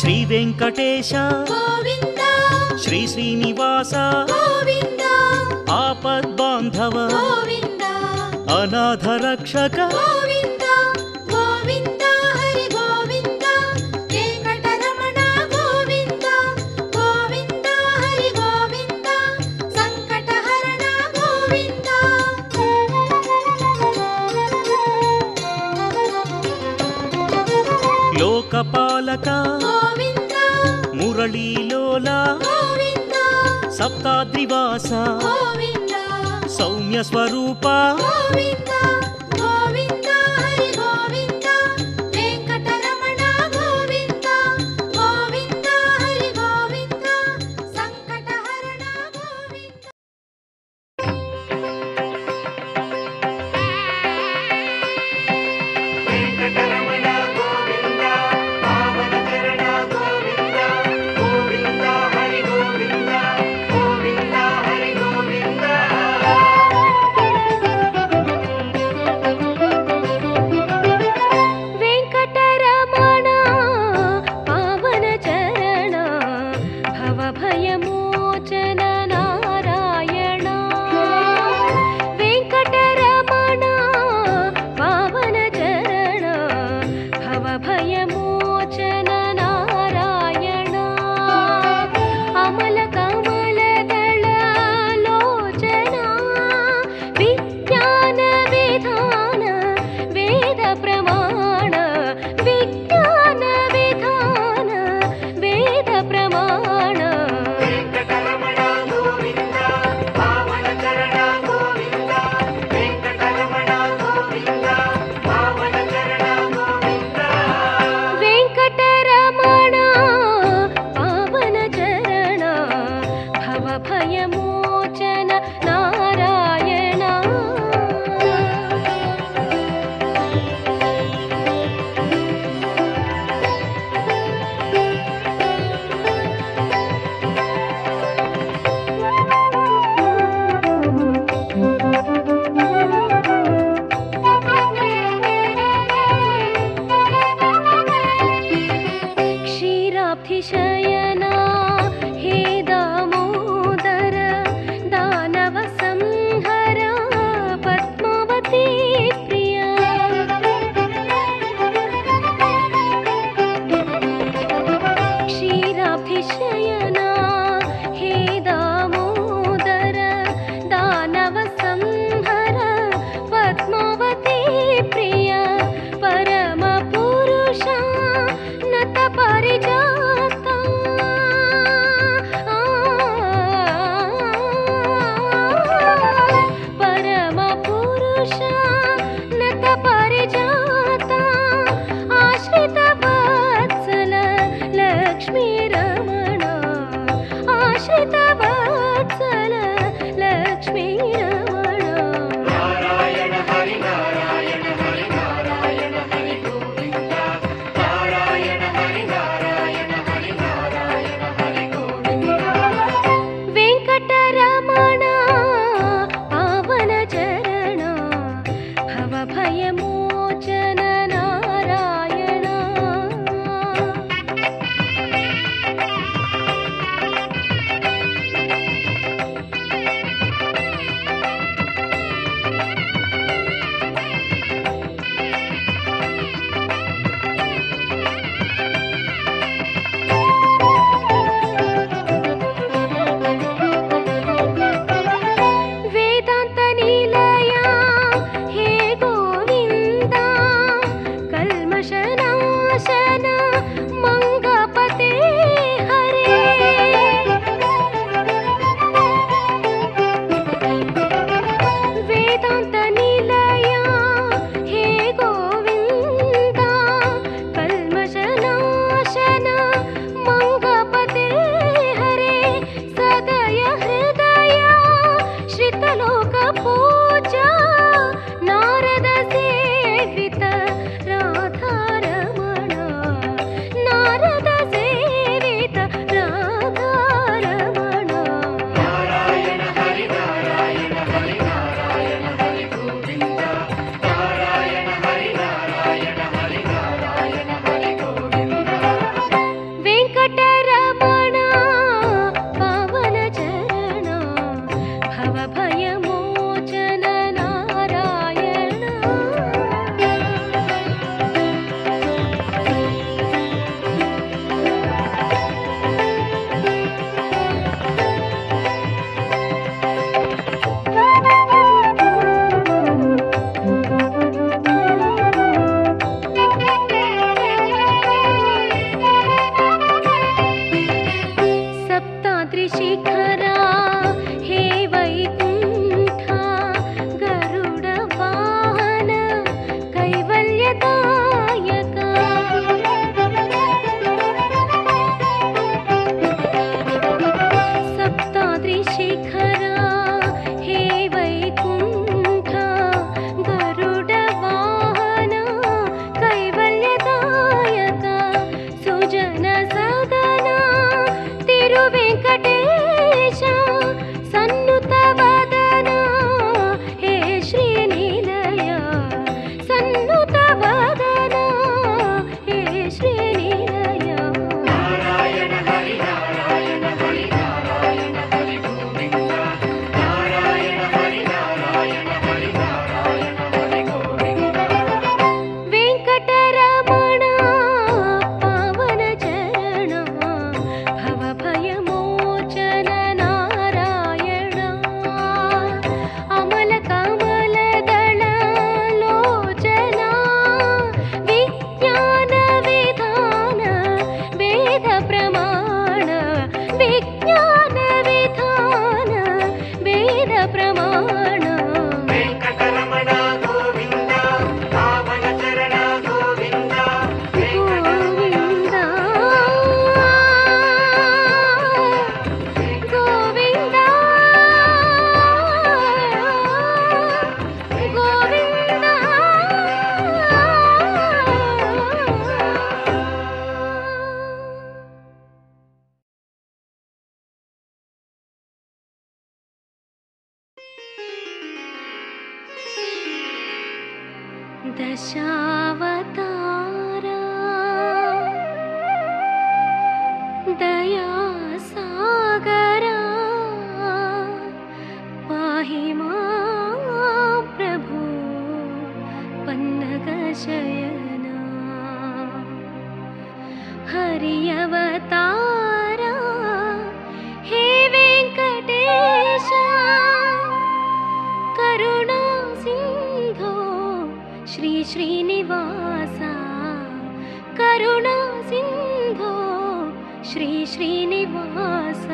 ಶ್ರೀ ವೆಂಕಟೇಶ ಗೋವಿಂದ, ಶ್ರೀ ಶ್ರೀನಿವಾಸ ಗೋವಿಂದ, ಆಪದ್ಬಾಂಧವ ಗೋವಿಂದ, ಅನಾಥ ರಕ್ಷಕ ಗೋವಿಂದ, ಗೋವಿಂದ ಹರಿ ಗೋವಿಂದ, ವೆಂಕಟರಮಣ ಗೋವಿಂದ, ಗೋವಿಂದ ಹರಿ ಗೋವಿಂದ, ಸಂಕಟಹರಣ ಗೋವಿಂದ. ಲೋಕಪಾಲಕ ಗೋವಿಂದ, ಮುರಳೀಲೋಲ ಗೋವಿಂದ, ಸಪ್ತಾದ್ರಿವಾಸ ಗೋವಿಂದ, ಸೌಮ್ಯ ಸ್ವರೂಪ ಗೋವಿಂದ, ಗೋವಿಂದ ಹರಿ ಗೋವಿಂದ, ವೆಂಕಟರಮಣ ಗೋವಿಂದ, ಗೋವಿಂದ ಹರಿ ಗೋವಿಂದ, ಸಂಕಟಹರಣ ಗೋವಿಂದ. ವೆಂಕಟರಮಣ ಗೋವಿಂದ, ಪಾವನ ಚರಣ ಗೋವಿಂದ, ಗೋವಿಂದ ಹರಿ ಗೋವಿಂದ, ಗೋವಿಂದ ಹರಿ ಗೋವಿಂದ. ವೆಂಕಟರಮಣ ಪಾವನ ಚರಣ ಭವಭಯ ಮೋಚನ ನಾರಾಯಣ. ವೆಂಕಟರಮಣ ಪಾವನ ಚರಣ ಭವಭಯ ಮೋಚನ ನಾರಾಯಣ. ಅಮಲ ಕಮಲದಳ ಲೋಚನ ವಿಜ್ಞಾನ ವಿಧಾನ ವೇದ ಪ್ರಮಾಣ, ವಿಜ್ಞಾನ ವಿಧಾನ ವೇದ ಪ್ರಮಾಣ. ವೆಂಕಟರಮಣ ಗೋವಿಂದ, ಪಾವನ ಚರಣ ಗೋವಿಂದ, ವೆಂಕಟರಮಣ ಗೋವಿಂದ, ಪಾವನ ಚರಣ ಗೋವಿಂದ. ವೆಂಕಟರಮಣ ಪಾವನ ಚರಣ ಭವಭಯ ಮೋಚನ ನಾರಾಯಣ. ಕ್ಷೀರಾಬ್ಧಿಶಯನ ಹೇ ದಾಮೋದರ, ದಾನವ ಸಂಹರ ಪದ್ಮಾವತಿ ಪ್ರಿಯ. ಕ್ಷೀರಾಬ್ಧಿಶಯನ ಹೇ ದಾಮೋದರ, ದಾನವ ಸಂಹರ ಪದ್ಮಾವತಿ ಪ್ರಿಯ. ಪರಮ ಪುರುಷ ನತ ಪರಿಜಾತ, ಪರಮ ಪುರುಷ ನತ ಪರಿಜಾತ, ಆಶ್ರಿತ ವತ್ಸಲ ಲಕ್ಷ್ಮೀ ರಮಣ, ಆಶ್ರಿತ ವತ್ಸಲ ಲಕ್ಷ್ಮೀ ರಮಣ. ನಾರಾಯಣ ಹರಿ ನಾರಾಯಣ ಹರಿ ನಾರಾಯಣ ಹರಿ ಗೋವಿಂದ, ನಾರಾಯಣ ಹರಿ ನಾರಾಯಣ ಹರಿ ನಾರಾಯಣ ಹರಿ ಗೋವಿಂದ. ವೆಂಕಟರಮಣ ಪಾವನ ಚರಣ ಭವಭಯ ಮೋಚನ ನಾರಾಯಣ. ಸದನ ತಿರುವೆಂಕಟೇಶ ಸನ್ನುತ ವದನ ಹೇ ಶ್ರೀನಿಲಯ ಸನ್ನುತ ವದನ ಹೇ ಶ್ರೀನಿಲಯ ನಾರಾಯಣ ಹರಿ ನಾರಾಯಣ ಹರಿ ನಾರಾಯಣ ಹರಿ ಗೋವಿಂದ ನಾರಾಯಣ ಹರಿ ನಾರಾಯಣ ಹರಿ ನಾರಾಯಣ ಹರಿ ಗೋವಿಂದ ವೆಂಕಟರಮಣ ಪಾವನ ಚರಣ ಭವಭಯ ಮೋಚನ ನಾರಾಯಣ ಅಮಲ ಕಮಲದಳ ಲೋಚನ ವಿಜ್ಞಾನ ವಿಧಾನ ವೇದ ಪ್ರಮಾಣ ವಿಜ್ಞಾನ ವಿಧಾನ ವೇದ ಪ್ರಮಾಣ ವೆಂಕಟರಮಣ ಗೋವಿಂದ ಪಾವನ ಚರಣ ಗೋವಿಂದ ವೆಂಕಟರಮಣ ಗೋವಿಂದ ಗೋವಿಂದ ದಶಾವತಾರ ದಯಾ ಸಾಗರ ಪಾಹಿ ಮಾಂ ಪ್ರಭು ಪನ್ನಗ ಶಯನ ಹರಿಯವತಾರ ಹೇ ವೆಂಕಟೇಶ ಕರುಣಾ ಸಿಂಧೋ ಶ್ರೀ ಶ್ರೀನಿವಾಸ ಕರುಣಾ ಸಿಂಧೋ ಶ್ರೀ ಶ್ರೀನಿವಾಸ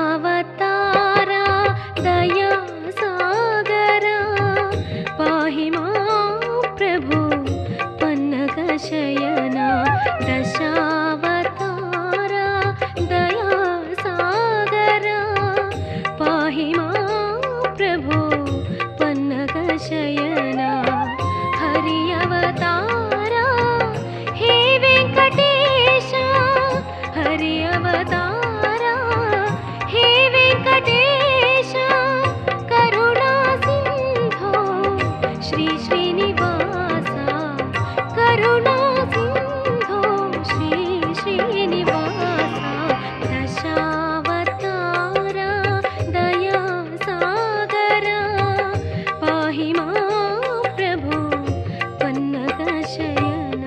ದಶಾವತಾರ ದಯಾ ಸಾಗರ ಪಾಹಿ ಮಾಂ ಪ್ರಭು ಪನ್ನಗ ಶಯನ ದಶಾವತಾರ ದಯಾ ಸಾಗರ ಪಾಹಿ ಮಾಂ ಪ್ರಭು ಪನ್ನಗ ಶಯನ ಹರಿಯವತಾರ ಹೇ ವೆಂಕಟೇಶ ಹರಿಯವತಾರ ಹೇ ವೆಂಕಟೇಶ ಕರುಣಾ ಸಿಂಧೋ ಶ್ರೀ ಶ್ರೀನಿವಾಸ ಕರುಣಾ ಸಿಂಧೋ ಶ್ರೀ ಶ್ರೀನಿವಾಸ ದಶಾವತಾರ ದಯಾ ಸಾಗರ ಪಾಹಿ ಮಾಂ ಪ್ರಭು ಪನ್ನಗ ಶಯನ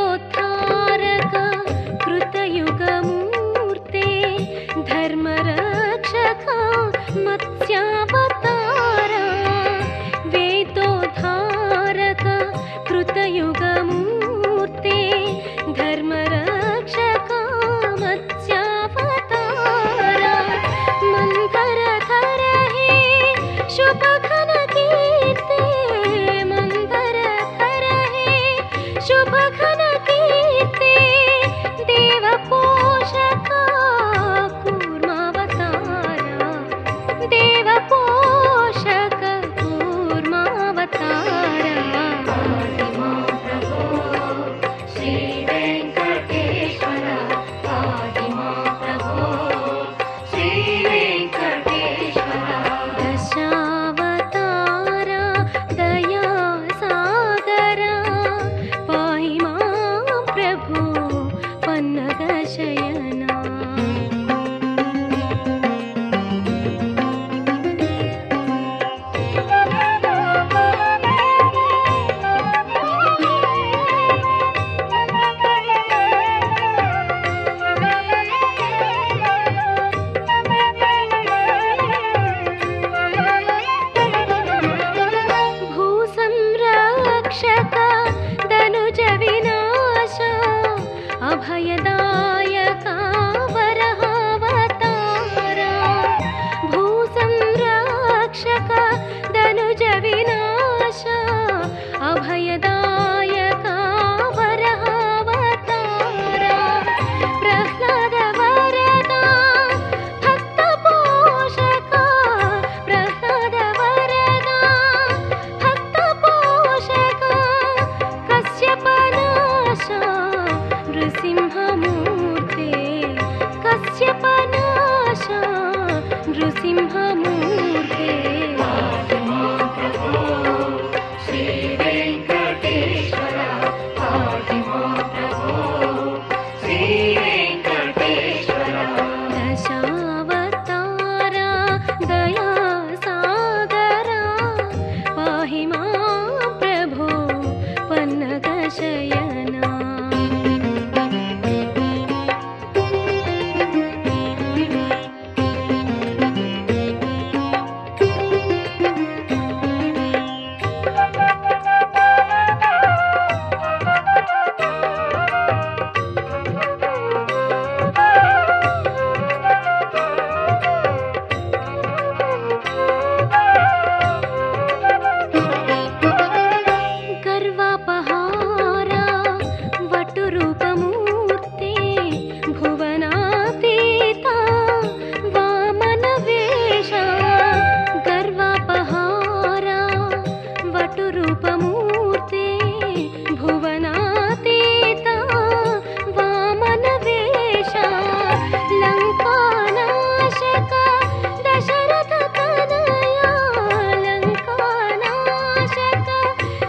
ವೇದೋದ್ಧಾರಕ ಕೃತಯುಗಮೂರ್ತೆ ಧರ್ಮರಕ್ಷಕ ಮತ್ಸ್ಯಾವತಾರ ವೇದೋದ್ಧಾರಕ ಕೃತಯುಗಮೂರ್ತೆ ಧರ್ಮರಕ್ಷಕ ಮತ್ಸ್ಯಾವತಾರ ಮಂದರಧರ ಹೇ ಶುಭಘನ ಕೀರ್ತೆ ಮಂದರಧರ ಹೇ ಶುಭಘನ ಕೀರ್ತೆ ದೇವ ಪೋಷಕ ಕೂರ್ಮಾವತಾರ ದೇವ ಪೋಷಕ ಕೂರ್ಮಾವತಾರ ಪಾಹಿ ಮಾಂ ಪ್ರಭೋ ಶ್ರೀ ವೆಂಕಟೇಶ್ವರ ಪಾಹಿ ಮಾಂ ಪ್ರಭೋ ಶ್ರೀ ವೆಂಕಟೇಶ್ವರ ದಶಾವತಾರ ದಯಾ ಸಾಗರ ಪಾಹಿ ಮಾಂ ಪ್ರಭು ಪನ್ನಗ ಶಯನ నృసింహమూర్తే పాహి మాం ప్రభో శ్రీ వెంకటేశ్వర పాహి మాం ప్రభో శ్రీ వెంకటేశ్వర దశావతారా దయా సాగరా పాహి మాం ప్రభో పన్నగ శయనా గర్వాపహారా వటు రూపమూర్తే భువనాతీత వామన వేష గర్వాపహారా వటు రూపమూర్తే భువనాతీత వామన వేష లంకానాశక దశరథ తనయా లంకానాశక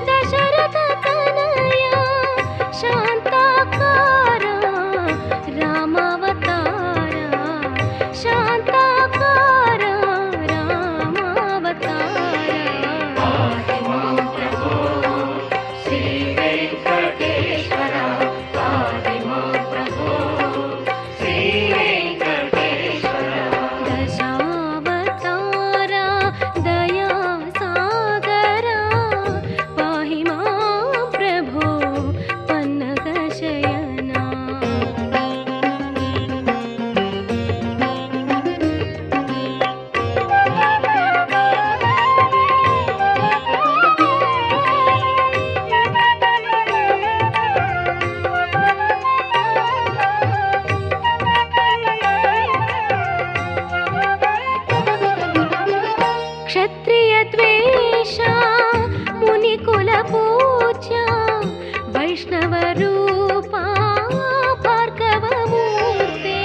దశరథ తనయా శాంతాకారా రామావతారా శాంతాకారా రామావతారా పాహి మాం ప్రభో శ్రీ వెంకటేశ్వర పాహి మాం ప్రభో శ్రీ వెంకటేశ్వర దశావతారా దయా సాగరా పాహి మాం ప్రభో పన్నగ శయనా క్షత్రియ ద్వేష మునికుల పూజ వైష్ణవ రూపా భార్గవమూర్తే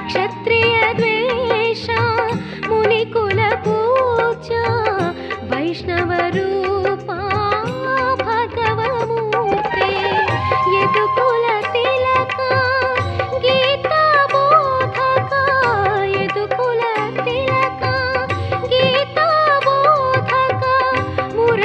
క్షత్రియ ద్వేష మునికుల పూజ వైష్ణవ రూపా భార్గవమూర్తే యదుకుల తిలక గీతా బోధక యదుకుల తిలక గీతా బోధక ముర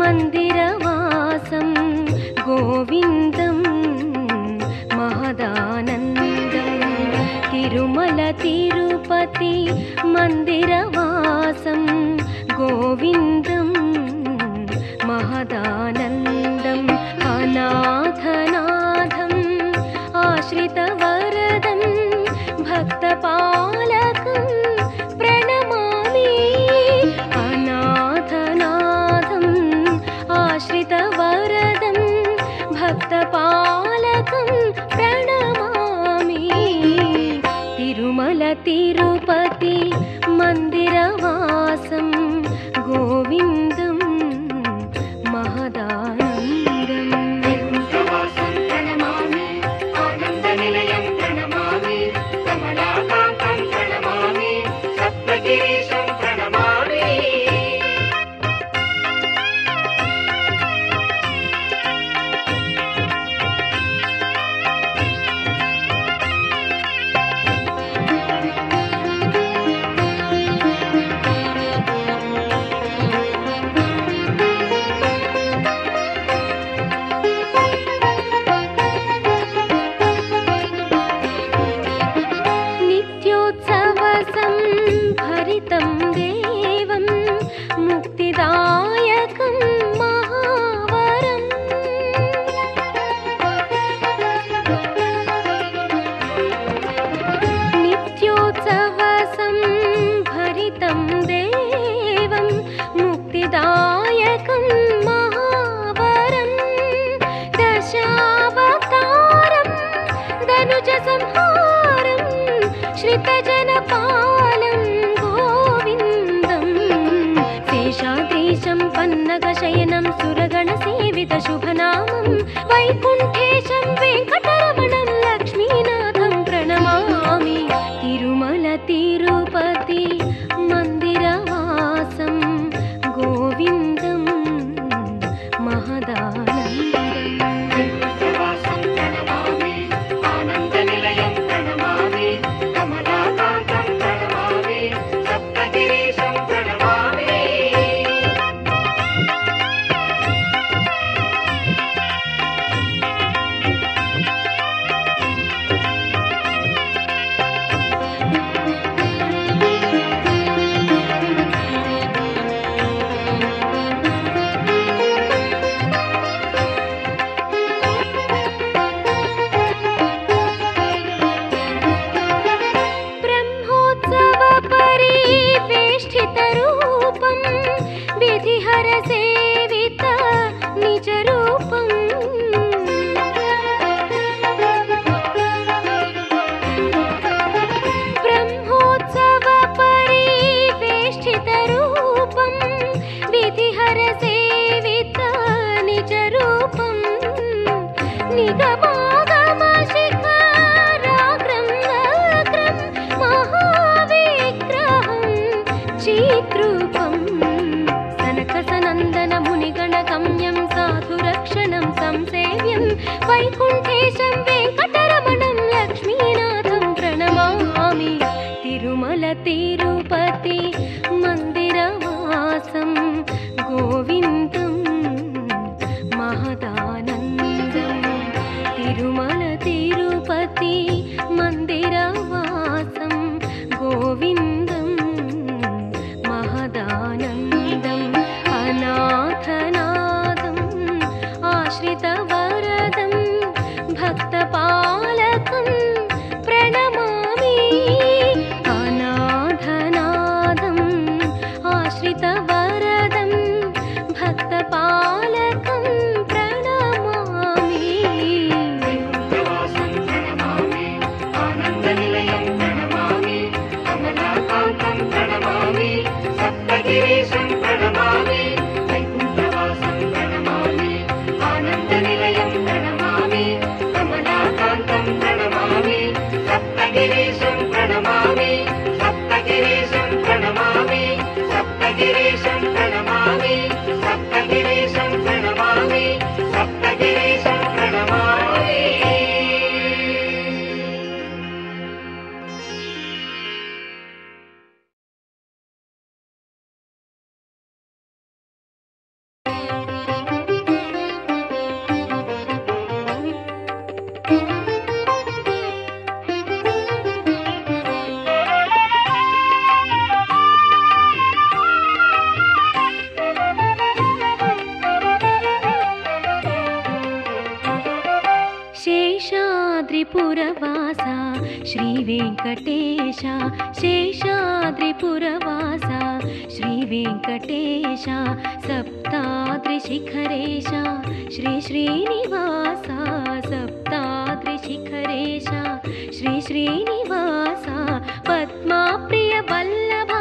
मन्दिरवासं गोविन्दं महदानन्दं तिरुमल तिरुपति मन्दिरवासं गोविन्दं महदानन्दम् अनाथनाथम् आश्रितवरदं भक्तपालकं प्रणमामि अनाथनाथम् आश्रितवरदं भक्तपालकं प्रणमामि तिरुमल तिरुपति मन्दिरवासं गोविन्दं महदानन्दम् वैकुण्ठवासं प्रणमामि आनन्दनिलयं प्रणमामि कमलाकान्तं प्रणमामि सप्तगिरीशं प्रणमामि नित्योत्सवसं भरितं देवं मुक्तिदायकं महावरम् नित्योत्सवसं भरितं देवं मुक्तिदायकं महावरम् दशावतारं धनुजसंहारं श्रितजनपालं गोविन्दं शेषाद्रीशं पन्नगशयनं सुरगणसेवितशुभनामं वैकुण्ठेशं वेङ्कटरमणं लक्ष्मीनाथं प्रणमामि तिरुमल तिरुपति मन्दिरवासं गोविन्दं महदानन्दम् वैकुण्ठवासं प्रणमामि आनन्दनिलयं प्रणमामि कमलाकान्तं प्रणमामि सप्तगिरीशं प्रणमामि శేషాద్రిపురవాస శ్రీ వెంకటేశ శేషాద్రిపురవాస శ్రీ వెంకటేశ సప్తాద్రి శిఖరేశ శ్రీ శ్రీనివాస సప్తాద్రి శిఖరేశ శ్రీ శ్రీనివాస పద్మా ప్రియ వల్లభ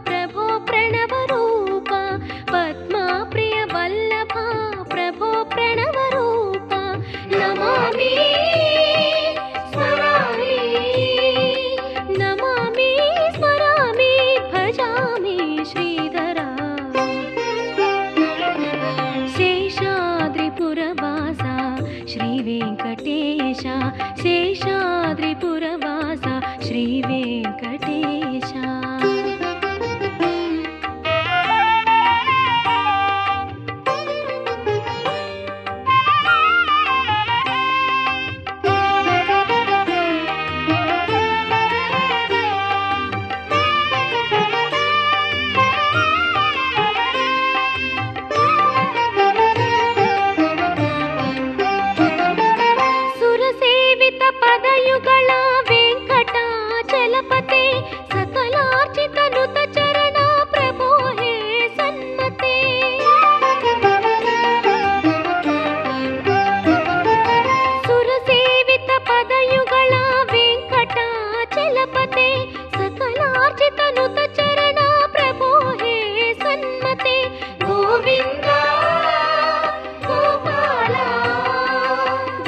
ప్రభో ప్రణవ రూప పద్మా ప్రియ వల్లభ ప్రభో ప్రణవ రూప నమామి స్మరామి నమామి స్మరామి భజామి శ్రీధరా శేషాద్రిపురవాస శ్రీ వెంకటేశ శేషాద్రిపురవాస శ్రీ వెంకటేశ సురసేవిత పదయుగళ వెంకటాచలపతే సకలార్చిత నుత చరణ ప్రభో హే సన్మతే సురసేవిత పదయుగళ వెంకటాచలపతే సకలార్చిత నుత చరణ ప్రభో హే సన్మతే గోవింద గోపాల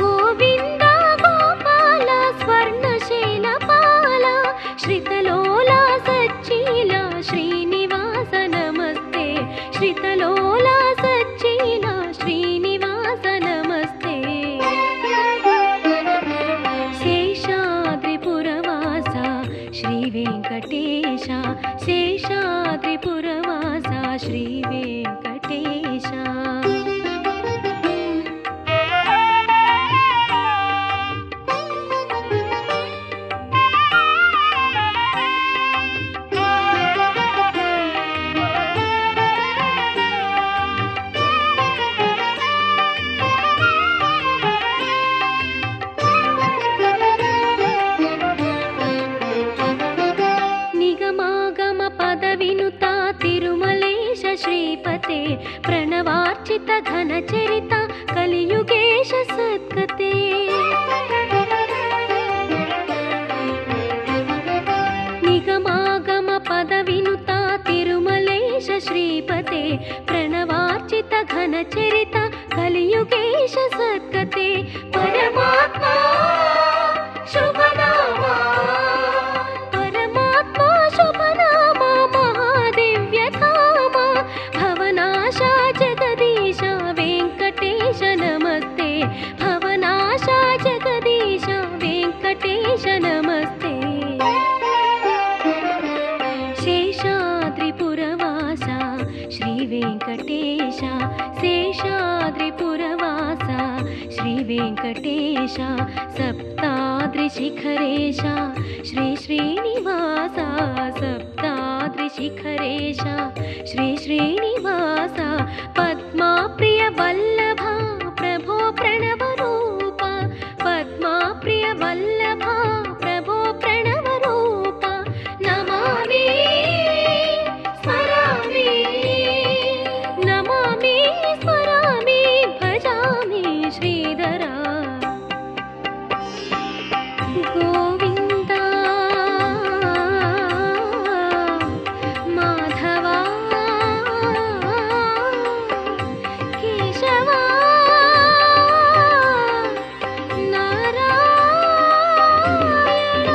గోవింద గోపాల స్వర్ణశైలపాల శ్రితలోల సచ్చీల శ్రీనివాస నమస్తే శ్రితలోల సచ్చీల శ్రీనివాస నమస్తే శేషాద్రిపురవాస శ్రీ వెంకటేశ శేషాద్రిపురవాస శ్రీ వెంకటేశ నిగమాగమ పదవినుత తిరుమలేశ శ్రీపతే ప్రణవార్చిత ఘనచరిత కలియుగేశ సద్గతే నిగమాగమ పదవినుత తిరుమలేశ శ్రీపతే ప్రణవార్చిత ఘనచరిత కలియుగేశ సద్గతే పరమాత్మ శుభనామా పరమాత్మా శుభనామా మహాదివ్యధామ భవనాశ జగదీశ వెంకటేశ నమస్తే భవనాశ జగదీశ వెంకటేశ నమస్తే శేషాద్రిపురవాస శ్రీ వెంకటేశ శేషాద్రిపురవాస శ్రీ వెంకటేశ సప్తాద్రి శిఖరేశ శ్రీ శ్రీనివాస సప్తాద్రి శిఖరేశ శ్రీ శ్రీనివాస పద్మా ప్రియ వల్లభ ప్రభో ప్రణవ రూప పద్మా ప్రియ వల్లభ ప్రభో ప్రణవ రూప నమామి స్మరామి నమామి స్మరామి భజామి శ్రీధరా గోవింద మాధవ కేశవ నారాయణ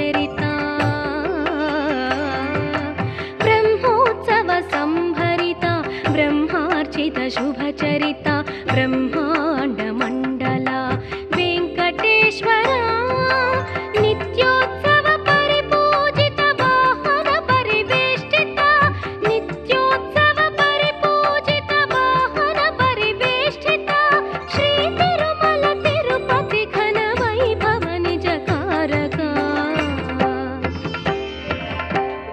चरिता ब्रह्मोत्सव संभरिता ब्रह्मार्चित शुभचरिता ब्रह्माण्ड मण्डला वेङ्कटेश्वरा नित्योत्सव परिपूजित वाहन परिवेष्टिता नित्योत्सव परिपूजित वाहन परिवेष्टिता श्री तिरुमल तिरुपति घन वैभव निजकारका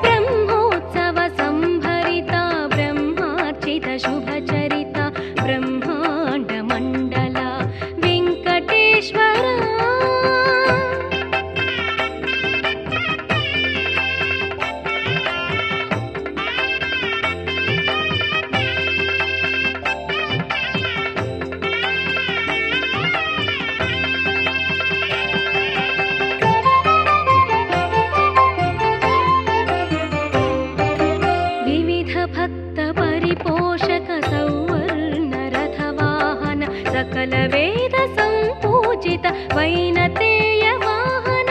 ब्रह्मोत्सव संभरिता ब्रह्मार्चित शुभचरिता ब्रह्माण्ड मण्डला वेङ्कटेश्वरा विविध भक्त परिपोषक सौवर्ण रथवाहन सकल वेद संपूजित वैनतेय वाहन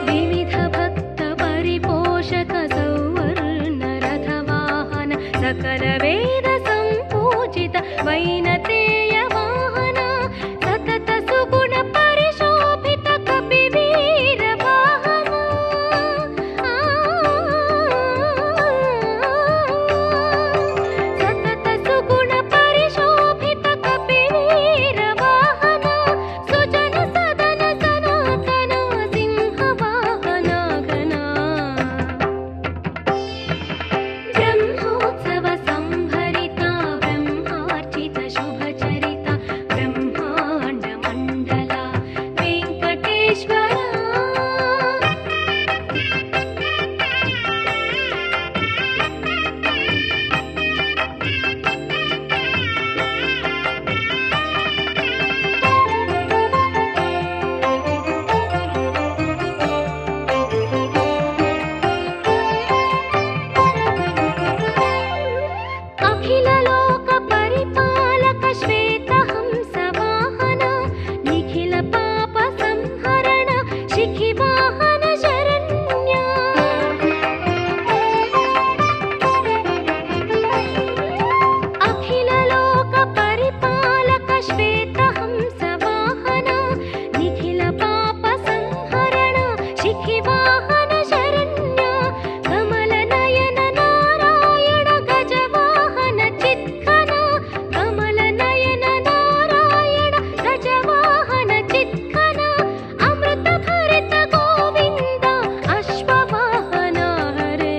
विविध भक्त परिपोषक सौवर्ण रथवाहन सकल वेद संपूजित वैनतेय वाहन सतत सुगुण परिशोभित कपिवीर वाहन सतत सुगुण परिशोभित कपिवीर वाहन सुजन सदन सनातन सिंह वाहन घना ब्रह्मोत्सव संभरिता ब्रह्मार्चित शुभचरिता ब्रह्माण्ड मण्डला वेङ्कटेश्वरा अखिल लोक परिपालक श्वेत हंस वाहन निखिल पाप संहरण शिखि वाहन शरण्य अखिल लोक परिपालक श्वेत हंस वाहन निखिल पाप संहरण शिखि वाहन शरण्य कमल नयन नारायण गजवाहन चित्कन कमल नयन नारायण गजवाहन चित्कन अमृत भरित गोविन्द अश्ववाहन हरे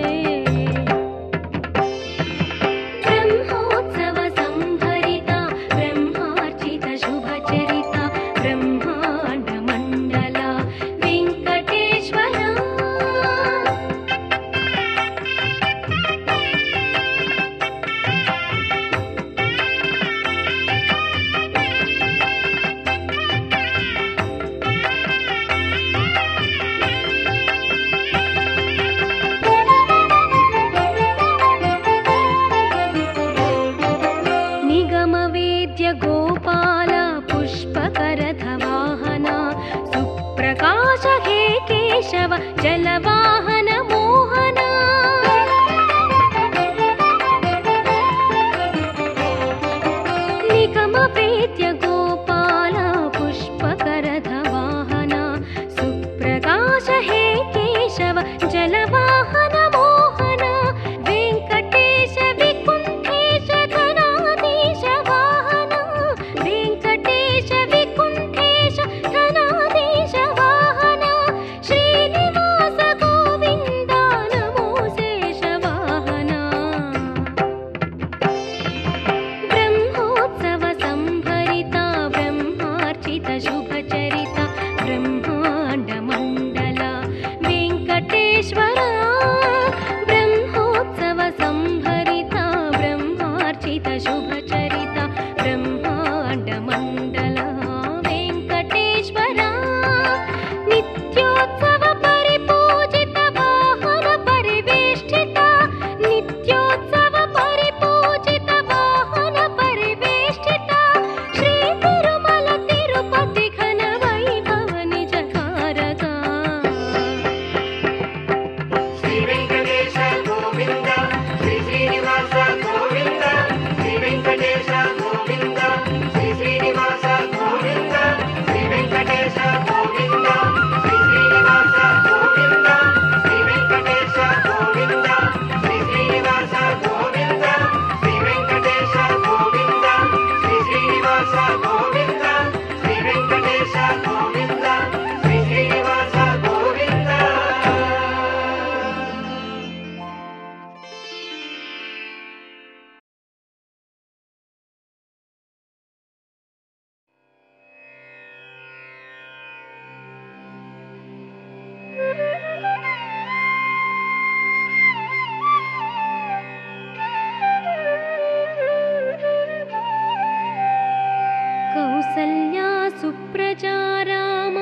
ब्रह्मोत्सव संभरिता ब्रह्मार्चित शुभचरिता ब्रह्माण्ड मण्डला वेङ्कटेश्वरा निगम वेद्य गोपाल पुष्पकरथ वाहन सुप्रकाश हे केशव जलवाहन मोहन निगम वेद्य गोपाल पुष्पकरथ वाहन सुप्रकाश हे केशव जलवाहन मोहन वेङ्कटेश विकुण्ठेश धनाधीश वाहन वेङ्कटेश विकुण्ठेश धनाधीश वाहन श्रीनिवास गोविन्द नमो शेष वाहन ब्रह्मोत्सव संभरिता ब्रह्मार्चित शुभचरिता ब्रह्माण्ड मण्डला वेङ्कटेश्वरा ब्रह्मोत्सव संभरिता ब्रह्मार्चित शुभचरिता ब्रह्माण्ड मण्डला वेङ्कटेश्वरा नित्योत्सव परिपूजित वाहन परिवेष्टिता नित्योत्सव परिपूजित वाहन परिवेष्टिता श्री तिरुमल प्रजाराम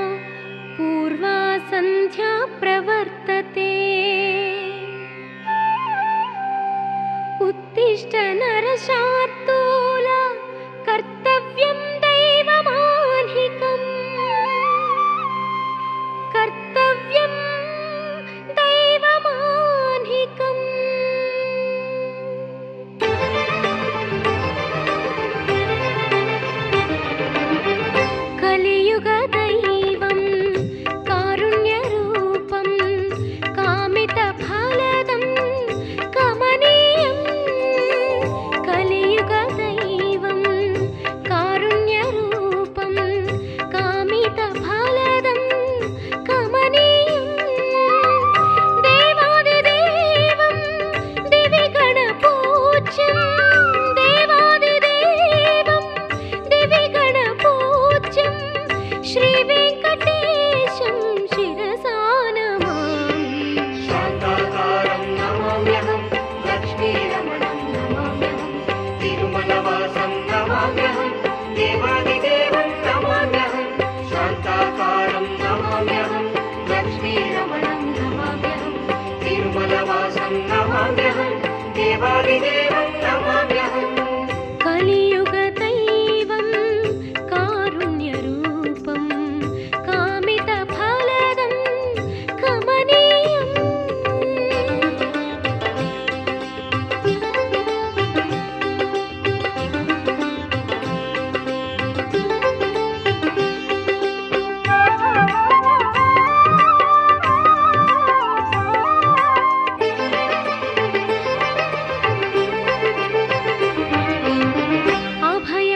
पूर्वा सन्ध्या प्रवर्तते उत्तिष्ठ नरशार्दूल कर्तव्यं दैवमाह्निकम् कर्तव्यं दैवमाह्निकम् कलियुगदैवं कारुण्यरूपं कामितफलदं कमनीयं कलियुगदैवं कारुण्यरूपं कामितफलदं कमनीयं देवादिदेवं दिवि गणपूज्यं देवादिदेवं दिवि गणपूज्यं श्रीवेङ्कटेशं शिरसा नमामि शान्ताकारं नमाम्यहं लक्ष्मीरमणं नमाम्यहं तिरुमलवासं नमाम्यहं देवादिदेवं नमाम्यहं शान्ताकारं नमाम्यहं लक्ष्मीरमणं नमाम्यहं तिरुमलवासं नमाम्यहं देवादिदेवं नमाम्यहं कलियुगदैवं कारुण्यरूपं कामितफलदं कमनीयम्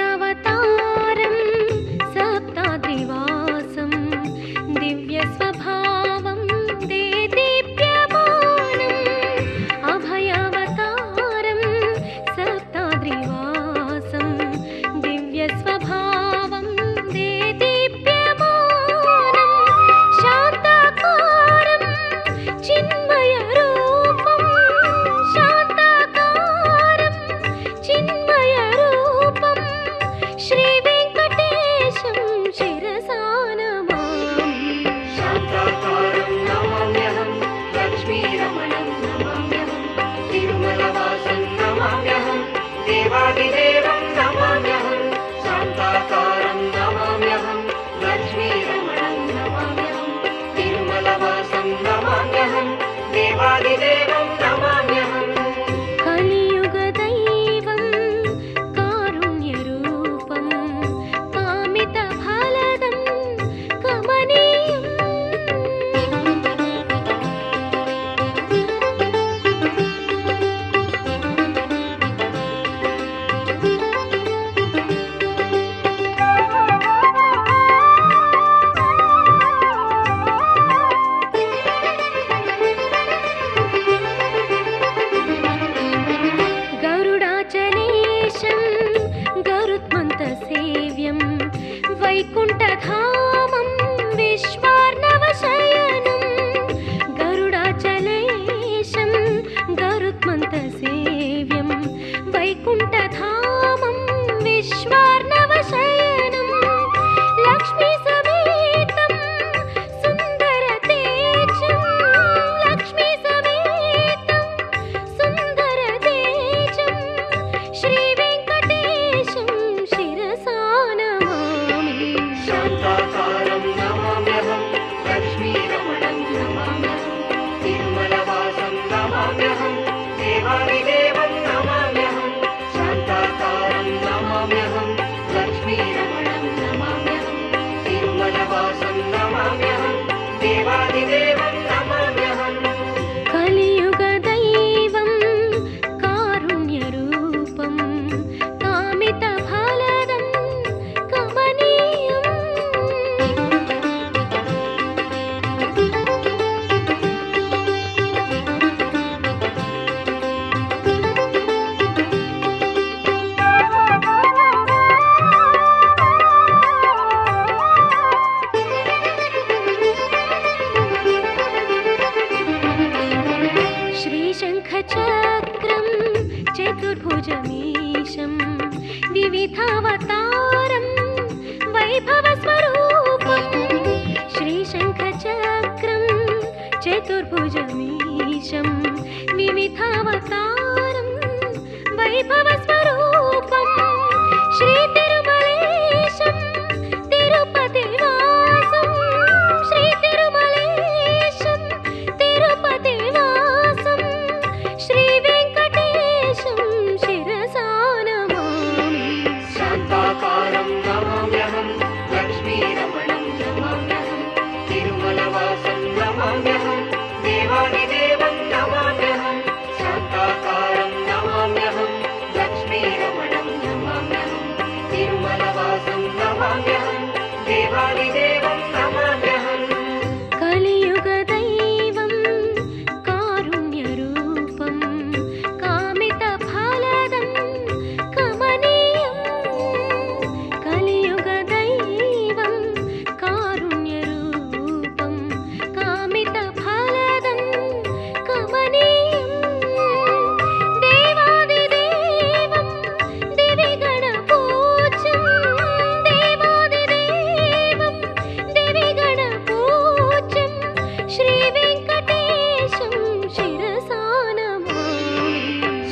अभयावतारं सप्ताद्रिवासं दिव्यस्वभावं देदीप्यमानम् अभयावतारं सप्ताद्रिवासं दिव्यस्वभावं देदीप्यमानं शान्ताकारं चिन्मयरूपं शान्ताकारं चिन्मयरूपं श्रीवेङ्कटेशं शिरसा नमामि शान्ताकारं नमाम्यहं लक्ष्मीरमणं नमाम्यहं तिरुमलवासं नमाम्यहं देवादिदेवं नमाम्यहं शान्ताकारं नमाम्यहं लक्ष्मीरमणं नमाम्यहं तिरुमलवासं नमाम्यहं देवादिदेवं नमाम्यहम् कलियुगदैवं कारुण्यरूपं कामितफलदं कमनीयम् गरुडाचलेशं गरुत्मन्तसेव्यं वैकुण्ठधामं विश्वार्णवशयनं गरुडाचलेशं गरुत्मन्तसेव्यं वैकुण्ठधामं विश्वार्णवशयनं लक्ष्मीसमेतं सुन्दरतेजं लक्ष्मीसमेतं सुन्दरतेजं श्रीवेङ्कटेशं शिरसा नमामि शान्ताकारं नमाम्यहं लक्ष्मीरमणं नमाम्यहं तिरुमलवासं नमाम्यहं देवादिदेवं नमाम्यहं शान्ताकारं नमाम्यहं लक्ष्मीरमणं नमाम्यहं तिरुमलवासं नमाम्यहं देवादिदेवं नमाम्यहम् कलियुगदैवं कारुण्यरूपं कामितफलदं कमनीयम् श्रीशङ्खचक्रं चतुर्भुजमीशं विविधावतारं वैभवस्वरूपं వైభవ స్వరూపం శ్రీ తిరుమలేశం తిరుపతి వాసం శ్రీ తిరుమలేశం తిరుపతి వాసం శ్రీ వెంకటేశం శిరసా నమామి శాంతాకారం నమామ్యహం లక్ష్మీరమణం నమామ్యహం తిరుమలవాసం నమామ్యహం దేవాదిదేవం నమామ్యహం శాంతాకారం నమామ్యహం లక్ష్మీరమణం నమామ్యహం తిరుమలవాసం నమామ్యహం దేవాదిదేవం నమామ్యహం కలియుగ దైవం కారుణ్య రూపం కామిత ఫలదం కమనీయం కలియుగ దైవం కారుణ్య రూపం కామిత ఫలదం కమనీయం దేవాదిదేవం దివిగణ పూజ్యం దేవాదిదేవం దివిగణ పూజ్యం శ్రీ వెంకటేశం శిరసా నమామి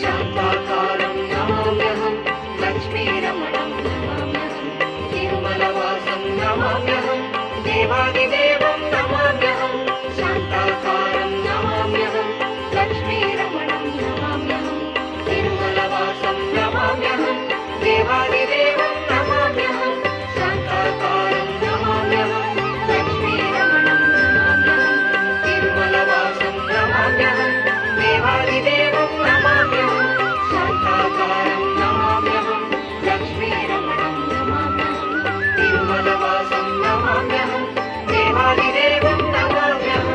శాంతాకారం నమామ్యహం లక్ష్మీరమణం నమామ్యహం తిరుమలవాసం నమామ్యహం దేవాదిదేవం నమామ్యహం శాంతాకారం నమామ్యహం లక్ష్మీరమణం నమామ్యహం తిరుమలవాసం నమామ్యహం దేవాదిదేవం నమామ్యహం శాంతాకారం నమామ్యహం లక్ష్మీరమణం నమామ్యహం తిరుమలవాసం నమామ్యహం దేవాదిదేవం నమామ్యహం శాంతాకారం నమామ్యహం లక్ష్మీరమణం నమామ్యహం తిరుమలవాసం నమామ్యహం దేవాదిదేవం నమామ్యహం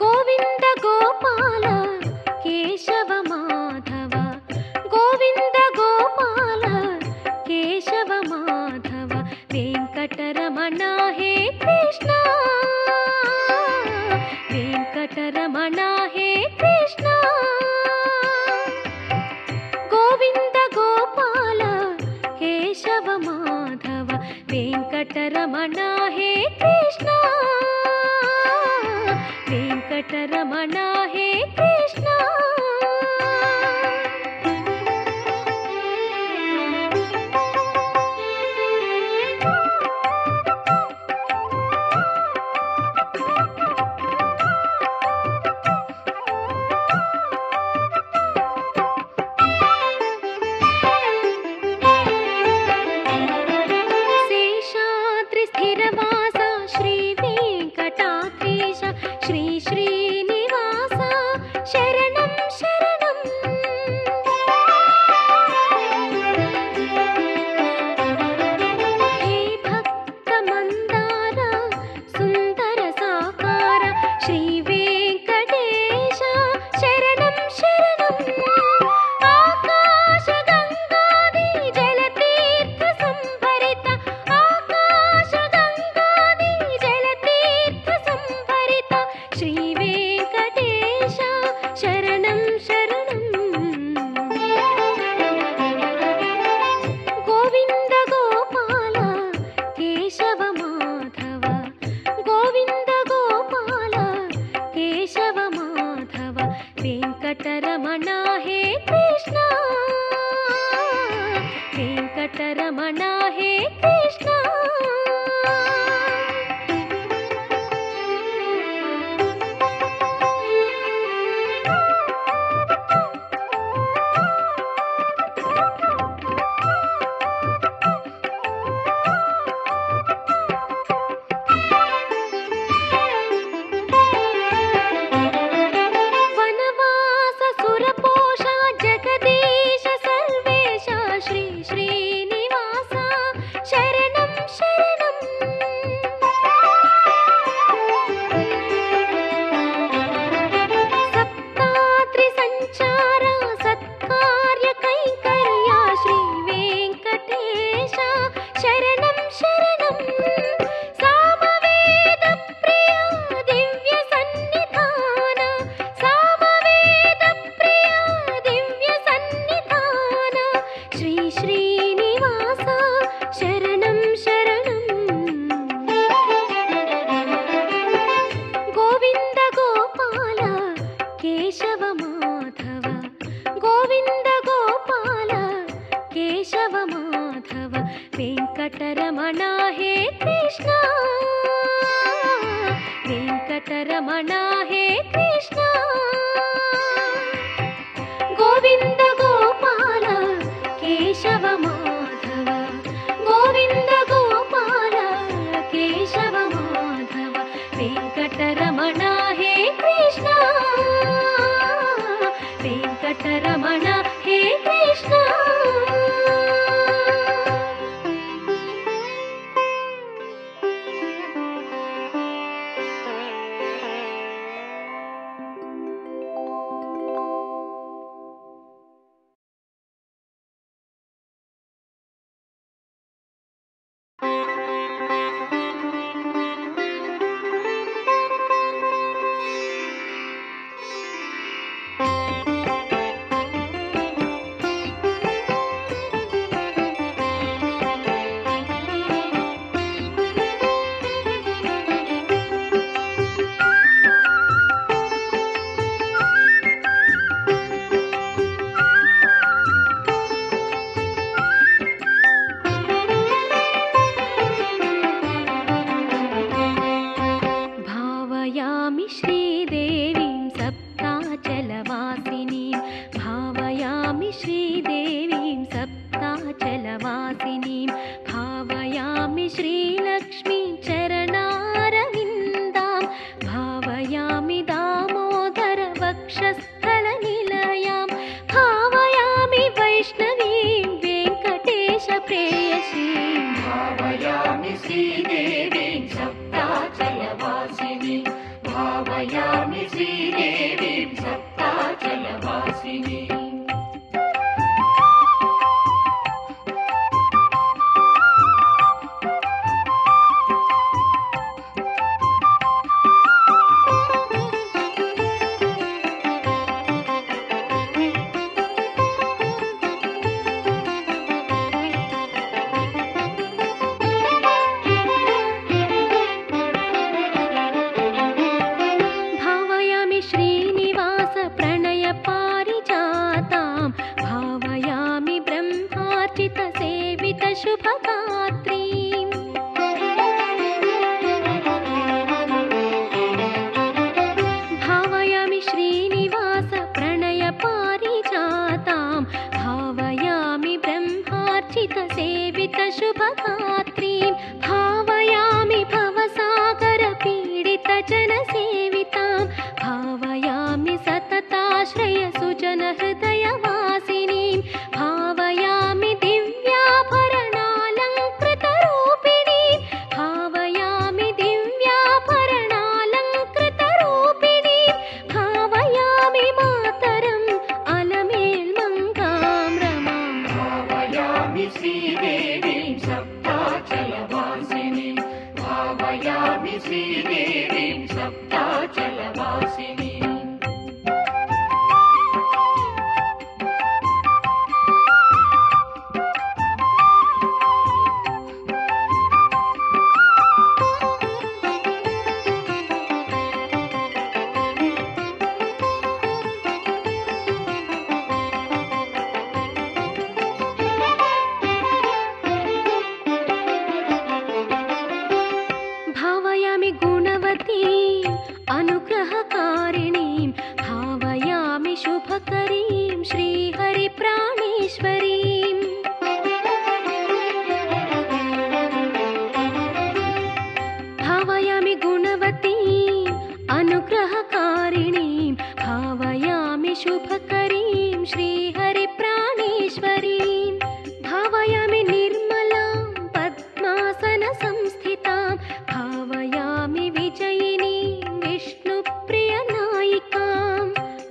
గోవింద గోపాల కేశవ మాధవ గోవింద గోపాల కేశవ మాధవ వెంకటరమణ హే కృష్ణ వెంకటరమణ హే కృష్ణ గోవింద గోపాల కేశవ మాధవ వెంకటరమణ హే కృష్ణ వెంకటరమణ హే కృష్ణ శేషాద్రి స్థిరవాస శ్రీ వెంకటాద్రీశ శ్రీ శ్రీనివాస శరణం శరణం హే భక్త మందార సుందర సాకార శ్రీ వెంకటేశ శరణం శరణం ఆకాశ గంగాది జలతీర్థ సంభరిత ఆకాశ గంగాది జలతీర్థ సంభరిత శ్రీ వెంకటేశ శరణం శరణం గోవింద గోపాల కేశవ మాధవ గోవింద గోపాల కేశవ మాధవ వెంకటరమణ హే కృష్ణ వెంకటరమణ హే కృష్ణ వనవాస సురపోష జగదీశ సర్వేశ శ్రీ శ్రీనివాస శరణం శరణం ಗೋವಿಂದ ಗೋಪಾಲ ಕೇಶವ ಮಾಧವ ವೆಂಕಟರಮಣ ಹೇ ಕೃಷ್ಣ ವೆಂಕಟರಮಣ ಹೇ ಕೃಷ್ಣ ಗೋವಿಂದ ಗೋಪಾಲ ಕೇಶವ ಮಾಧವ ಗೋವಿಂದ ಗೋಪಾಲ ಕೇಶವ ಮಾಧವ ವೆಂಕಟರಮಣ ಹೇ ಕೃಷ್ಣ ವೆಂಕಟರಮಣ ಹೇ ಕೃಷ್ಣ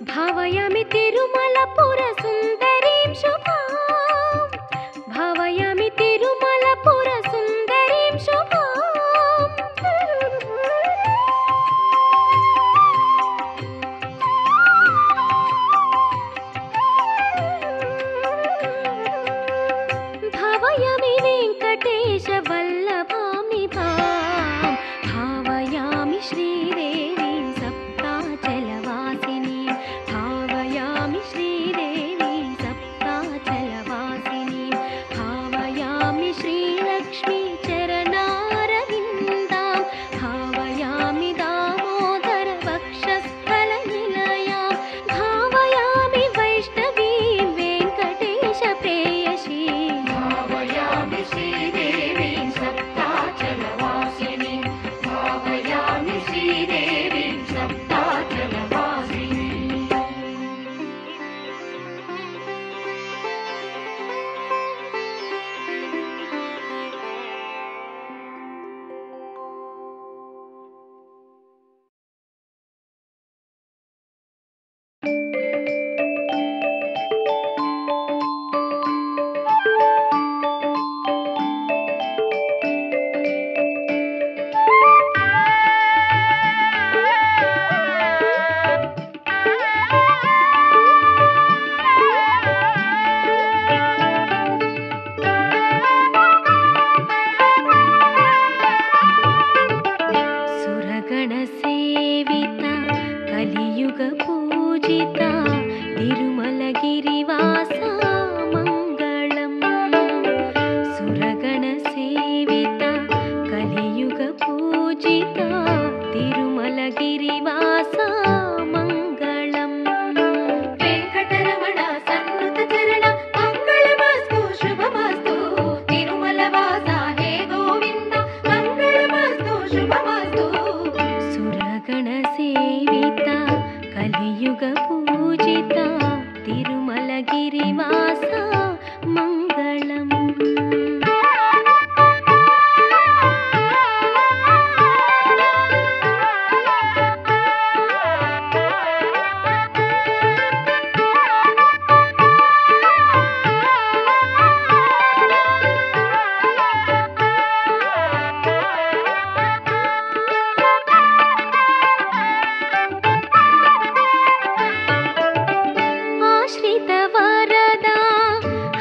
भावयामि तिरुमलपुर सुन्दरीं शुभां తిరుమలగిరివాస మంగళం. ఆశ్రిత వరదా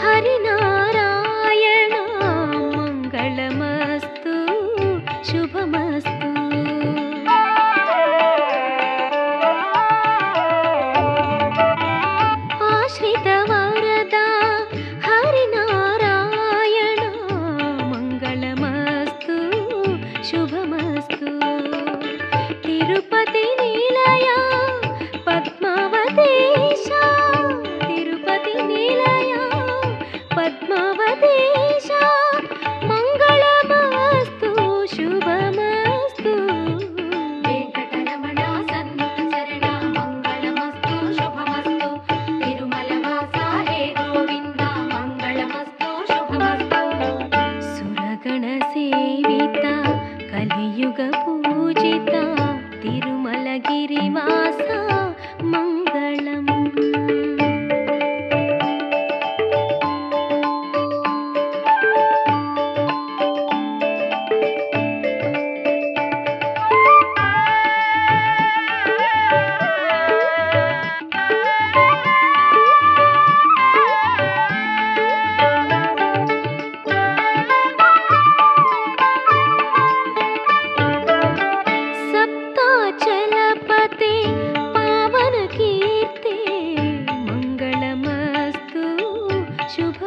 హరినారాయణ మంగళమస్తు శుభమస్తు. ఆశ్రిత వరదా హరినారాయణ మంగళమస్తు శుభమస్తు. తిరుపతి నిలయ పద్మావతీశ, తిరుపతి నిలయ పద్మావతీశ మంగళమస్తు శుభమస్తు. వెంకటరమణ సన్నుత చరణ మంగళమస్తు శుభమస్తు. తిరుమలవాస హే గోవింద మంగళమస్తు శుభమస్తు. సురగణ సేవిత కలియుగ పూజిత తిరుమలగిరివాస మంగళం. సప్తాచలపతే పావన కీర్తే మంగళమస్తు శుభ